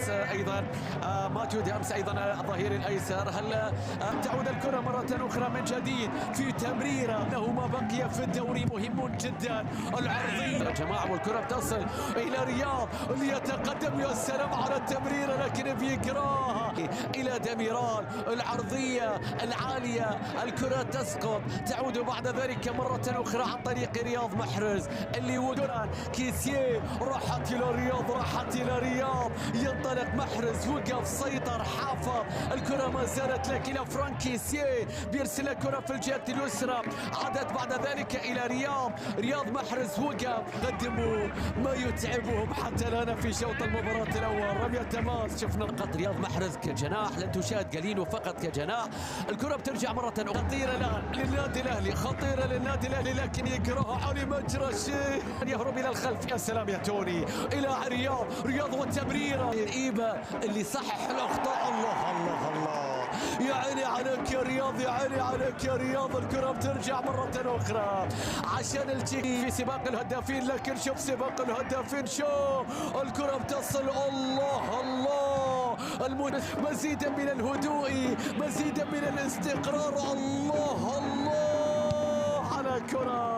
أمس أيضا ماتيود أمس أيضا الظهير الأيسر. هل تعود الكرة مرة أخرى من جديد في تمريرة، إنه ما بقي في الدوري مهم جدا. العرضية يا جماعة والكرة بتصل إلى رياض اللي يتقدم، يا سلام على التمريرة لكن بيقراها إلى ديميرال. العرضية العالية، الكرة تسقط، تعود بعد ذلك مرة أخرى عن طريق رياض محرز اللي ودران كيسيه. راحت إلى رياض، راحت إلى رياض، ينطلق محرز، وقف، سيطر، حافظ الكرة ما زالت لك إلى فرانك كيسيه، بيرسل الكرة في الجهة اليسرى، عادت بعد ذلك إلى رياض محرز وقف، قدموا ما يتعبهم حتى الآن في شوط المباراة الأول. رمية تماس، شفنا فقط رياض محرز كجناح، لن تشاهد قليل فقط كجناح. الكرة بترجع مرة أخرى، خطيرة الآن للنادي الأهلي، خطيرة للنادي الأهلي لكن يكرهها علي مجرى الشيء، يهرب إلى الخلف. يا سلام يا توني إلى رياض والتمريرة إيبا اللي صحح الأخطاء. الله الله الله، يا عيني عليك يا رياض، يا عيني عليك يا رياض. الكرة بترجع مرة أخرى عشان التشيكي في سباق الهدافين، لكن شوف سباق الهدافين، شوف الكرة بتصل. الله الله، مزيدا من الهدوء، مزيدا من الاستقرار. الله الله على كرة